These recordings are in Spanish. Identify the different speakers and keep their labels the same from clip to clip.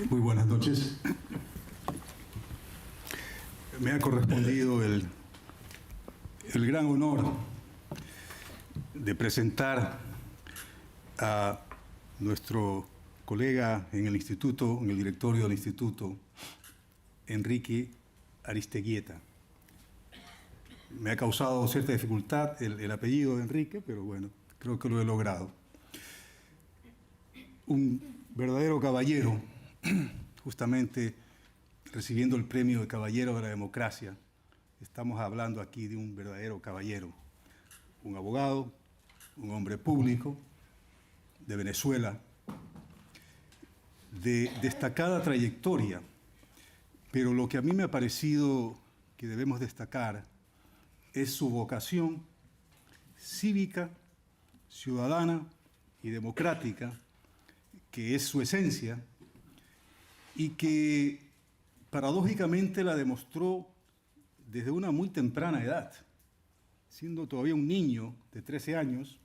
Speaker 1: Muy buenas noches. Me ha correspondido el gran honor de presentar a nuestro colega en el instituto, en el directorio del instituto, Enrique Aristeguieta. Me ha causado cierta dificultad el apellido de Enrique, pero bueno, creo que lo he logrado. Un verdadero caballero, justamente recibiendo el premio de Caballero de la Democracia. Estamos hablando aquí de un verdadero caballero, un abogado, un hombre público de Venezuela, de destacada trayectoria, pero lo que a mí me ha parecido que debemos destacar es su vocación cívica, ciudadana y democrática, que es su esencia, y que paradójicamente la demostró desde una muy temprana edad. Siendo todavía un niño de 13 años,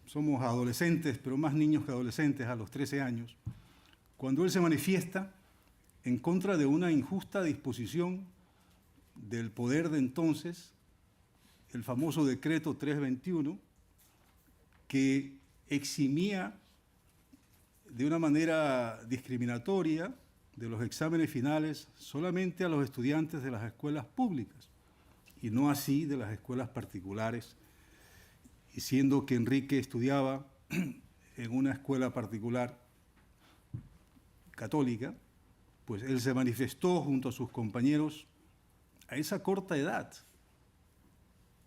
Speaker 1: somos adolescentes, pero más niños que adolescentes a los 13 años, cuando él se manifiesta en contra de una injusta disposición del poder de entonces, el famoso decreto 321, que eximía de una manera discriminatoria de los exámenes finales solamente a los estudiantes de las escuelas públicas y no así de las escuelas particulares. Y siendo que Enrique estudiaba en una escuela particular católica, pues él se manifestó junto a sus compañeros a esa corta edad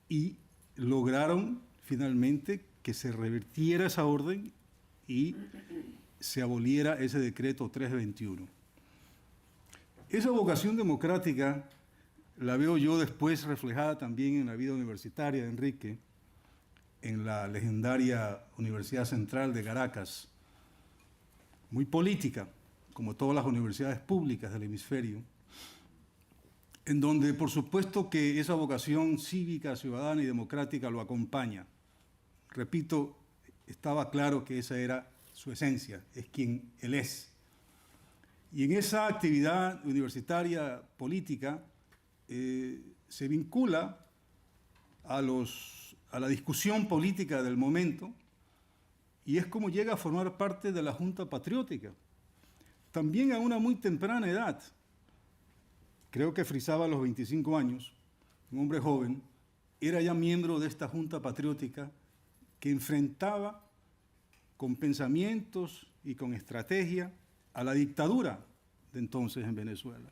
Speaker 1: y lograron finalmente que se revirtiera esa orden y se aboliera ese decreto 321. Esa vocación democrática la veo yo después reflejada también en la vida universitaria de Enrique, en la legendaria Universidad Central de Caracas, muy política, como todas las universidades públicas del hemisferio, en donde por supuesto que esa vocación cívica, ciudadana y democrática lo acompaña. Repito, estaba claro que esa era su esencia, es quien él es. Y en esa actividad universitaria política se vincula a la discusión política del momento y es como llega a formar parte de la Junta Patriótica. También a una muy temprana edad, creo que frisaba a los 25 años, un hombre joven, era ya miembro de esta Junta Patriótica que enfrentaba con pensamientos y con estrategia a la dictadura de entonces en Venezuela.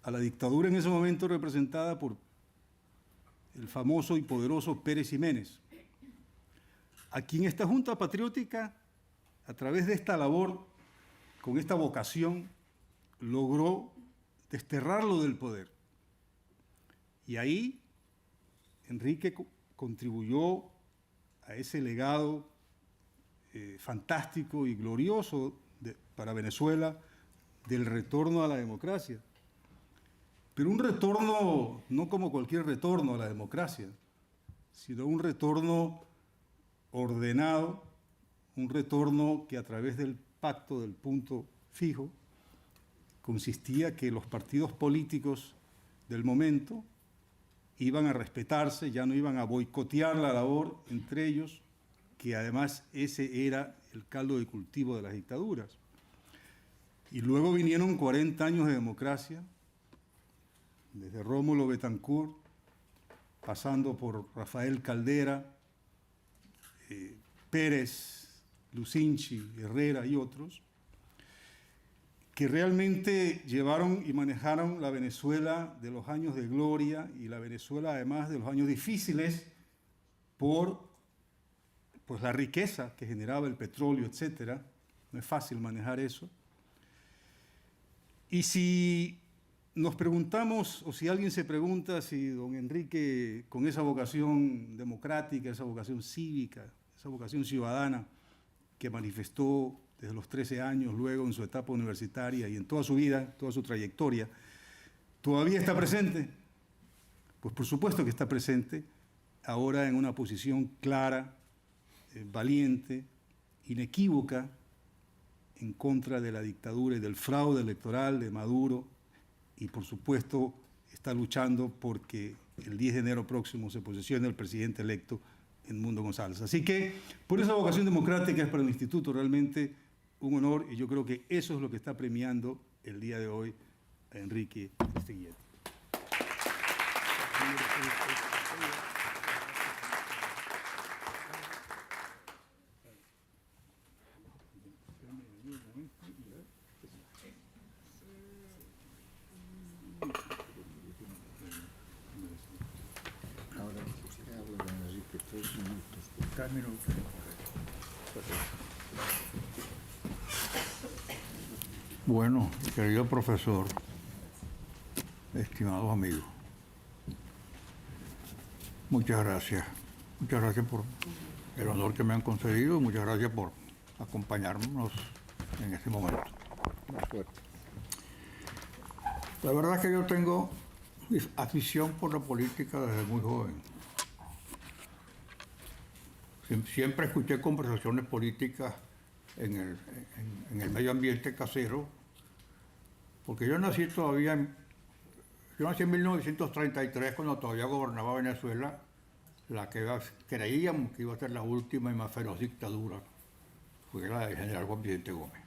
Speaker 1: A la dictadura en ese momento representada por el famoso y poderoso Pérez Jiménez, a quien esta Junta Patriótica, a través de esta labor, con esta vocación, logró desterrarlo del poder. Y ahí Enrique contribuyó a ese legado fantástico y glorioso para Venezuela del retorno a la democracia. Pero un retorno no como cualquier retorno a la democracia, sino un retorno ordenado, un retorno que a través del pacto del punto fijo consistía que los partidos políticos del momento iban a respetarse, ya no iban a boicotear la labor entre ellos, que además ese era el caldo de cultivo de las dictaduras. Y luego vinieron 40 años de democracia, desde Rómulo Betancourt, pasando por Rafael Caldera, Pérez, Lucinchi, Herrera y otros, que realmente llevaron y manejaron la Venezuela de los años de gloria y la Venezuela además de los años difíciles por pues la riqueza que generaba el petróleo, etcétera. No es fácil manejar eso. Y si nos preguntamos, o si alguien se pregunta si don Enrique, con esa vocación democrática, esa vocación cívica, esa vocación ciudadana que manifestó desde los 13 años, luego en su etapa universitaria y en toda su vida, toda su trayectoria, ¿todavía está presente? Pues por supuesto que está presente, ahora en una posición clara, valiente, inequívoca, en contra de la dictadura y del fraude electoral de Maduro, y por supuesto está luchando porque el 10 de enero próximo se posesione el presidente electo Edmundo González. Así que por esa vocación democrática es para el Instituto realmente un honor, y yo creo que eso es lo que está premiando el día de hoy a Enrique Aristegui.
Speaker 2: Ahora usted habla de Enrique, 3 minutos.
Speaker 3: 3 minutos. Bueno, querido profesor, estimados amigos, muchas gracias. Muchas gracias por el honor que me han concedido y muchas gracias por acompañarnos en este momento.
Speaker 2: Más fuerte.
Speaker 3: La verdad es que yo tengo afición por la política desde muy joven. Siempre escuché conversaciones políticas en el medio ambiente casero, porque yo nací en 1933, cuando todavía gobernaba Venezuela, la que creíamos que iba a ser la última y más feroz dictadura, fue la del general Juan Vicente Gómez.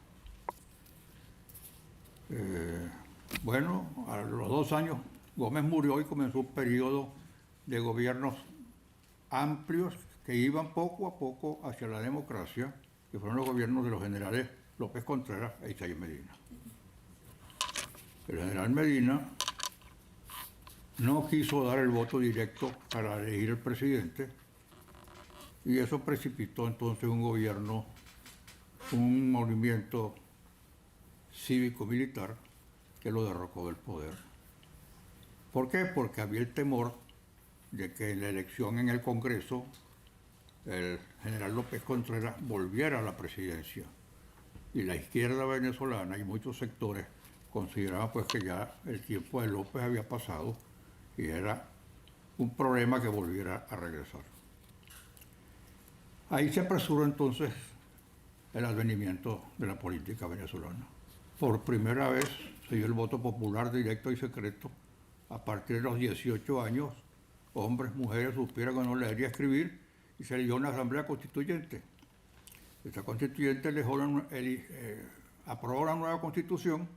Speaker 3: Bueno, a los 2 años Gómez murió y comenzó un periodo de gobiernos amplios que iban poco a poco hacia la democracia, que fueron los gobiernos de los generales López Contreras e Isaías Medina. El general Medina no quiso dar el voto directo para elegir el presidente y eso precipitó entonces un gobierno, un movimiento cívico-militar que lo derrocó del poder. ¿Por qué? Porque había el temor de que en la elección en el Congreso el general López Contreras volviera a la presidencia y la izquierda venezolana y muchos sectores consideraban pues que ya el tiempo de López había pasado y era un problema que volviera a regresar. Ahí se apresuró entonces el advenimiento de la política venezolana. Por primera vez se dio el voto popular directo y secreto. A partir de los 18 años, hombres, mujeres supieran o no leer y escribir, y se eligió una asamblea constituyente. Esta constituyente aprobó la nueva constitución,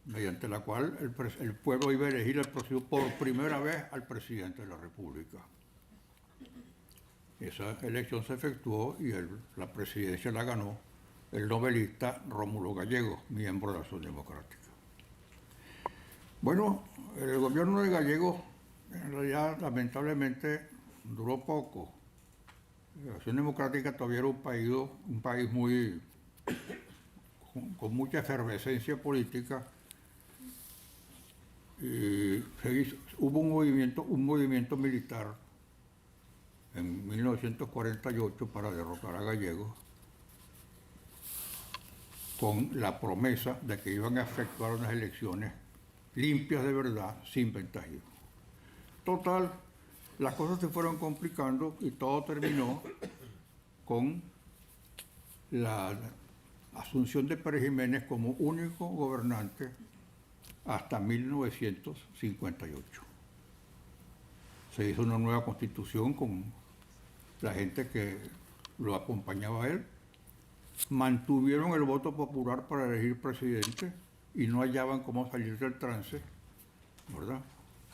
Speaker 3: mediante la cual el pueblo iba a elegir por primera vez al presidente de la República. Esa elección se efectuó y la presidencia la ganó el novelista Rómulo Gallegos, miembro de la Acción Democrática. Bueno, el gobierno de Gallegos en realidad lamentablemente duró poco. La Acción Democrática todavía era un país muy con mucha efervescencia política y hubo un movimiento militar en 1948 para derrotar a Gallegos con la promesa de que iban a efectuar unas elecciones limpias de verdad, sin ventajismo. Total, las cosas se fueron complicando y todo terminó con la asunción de Pérez Jiménez como único gobernante hasta 1958. Se hizo una nueva constitución con la gente que lo acompañaba a él. Mantuvieron el voto popular para elegir presidente y no hallaban cómo salir del trance, ¿verdad?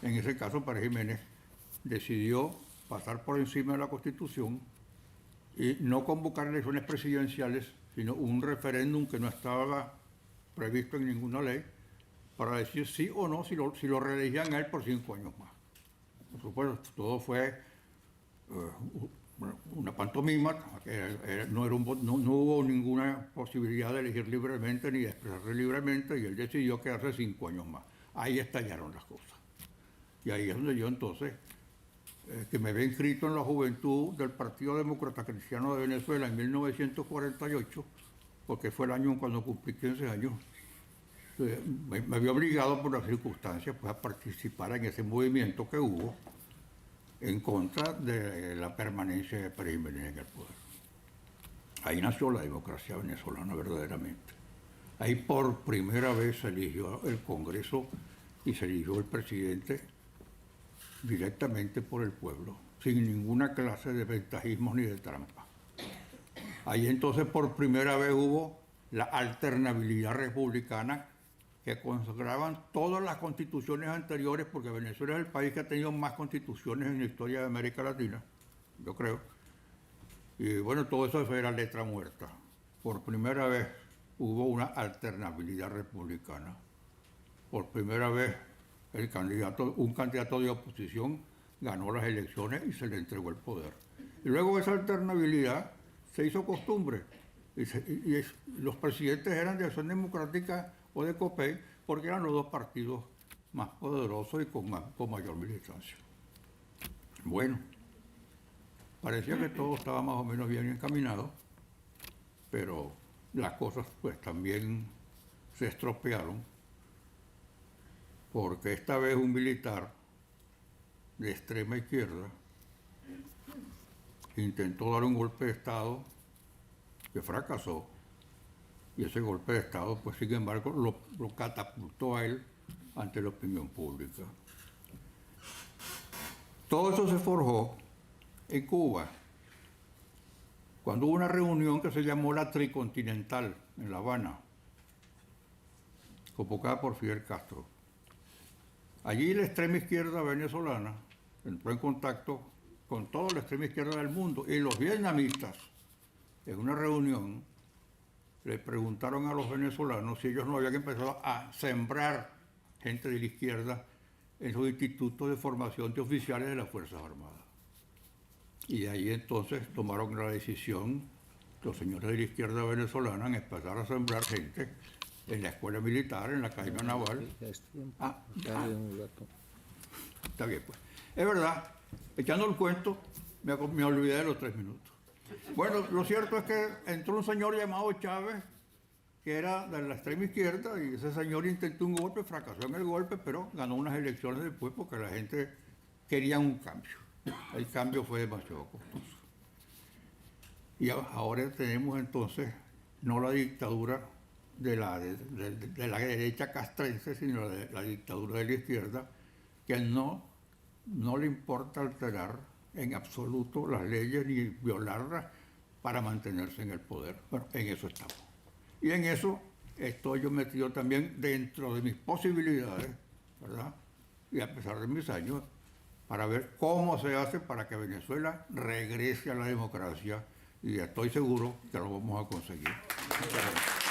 Speaker 3: En ese caso, Pérez Jiménez decidió pasar por encima de la Constitución y no convocar elecciones presidenciales, sino un referéndum que no estaba previsto en ninguna ley, para decir sí o no si lo reelegían a él por 5 años más. Por supuesto, todo fue una pantomima, no hubo ninguna posibilidad de elegir libremente ni de expresarse libremente, y él decidió quedarse 5 años más. Ahí estallaron las cosas. Y ahí es donde yo entonces, que me había inscrito en la juventud del Partido Demócrata Cristiano de Venezuela en 1948, porque fue el año cuando cumplí 15 años, me había obligado por las circunstancias pues, a participar en ese movimiento que hubo en contra de la permanencia de Pérez Jiménez en el poder. Ahí nació la democracia venezolana verdaderamente. Ahí por primera vez se eligió el Congreso y se eligió el presidente directamente por el pueblo, sin ninguna clase de ventajismo ni de trampa. Ahí entonces por primera vez hubo la alternabilidad republicana que consagraban todas las constituciones anteriores, porque Venezuela es el país que ha tenido más constituciones en la historia de América Latina, yo creo. Y bueno, todo eso era letra muerta. Por primera vez hubo una alternabilidad republicana. Por primera vez un candidato de oposición ganó las elecciones y se le entregó el poder. Y luego esa alternabilidad se hizo costumbre. Los presidentes eran de Acción Democrática o de COPEI porque eran los dos partidos más poderosos y con mayor militancia. Bueno, parecía que todo estaba más o menos bien encaminado, pero las cosas pues también se estropearon porque esta vez un militar de extrema izquierda intentó dar un golpe de Estado que fracasó, y ese golpe de Estado pues sin embargo lo catapultó a él ante la opinión pública. Todo eso se forjó en Cuba, cuando hubo una reunión que se llamó la Tricontinental en La Habana, convocada por Fidel Castro. Allí la extrema izquierda venezolana entró en contacto con toda la extrema izquierda del mundo, y los vietnamitas, en una reunión, le preguntaron a los venezolanos si ellos no habían empezado a sembrar gente de la izquierda en los institutos de formación de oficiales de las Fuerzas Armadas. Y de ahí entonces tomaron la decisión, los señores de la izquierda venezolana, en empezar a sembrar gente en la escuela militar, en la Academia Naval. Está bien, pues. Es verdad, echando el cuento, me olvidé de los 3 minutos. Bueno, lo cierto es que entró un señor llamado Chávez, que era de la extrema izquierda, y ese señor intentó un golpe, fracasó en el golpe, pero ganó unas elecciones después porque la gente quería un cambio. El cambio fue demasiado costoso. Y ahora tenemos entonces no la dictadura de la derecha castrense, sino la dictadura de la izquierda, que no le importa alterar en absoluto las leyes ni violarlas para mantenerse en el poder. Bueno, en eso estamos. Y en eso estoy yo metido también dentro de mis posibilidades, ¿verdad? Y a pesar de mis años, para ver cómo se hace para que Venezuela regrese a la democracia, y estoy seguro que lo vamos a conseguir. Muchas gracias.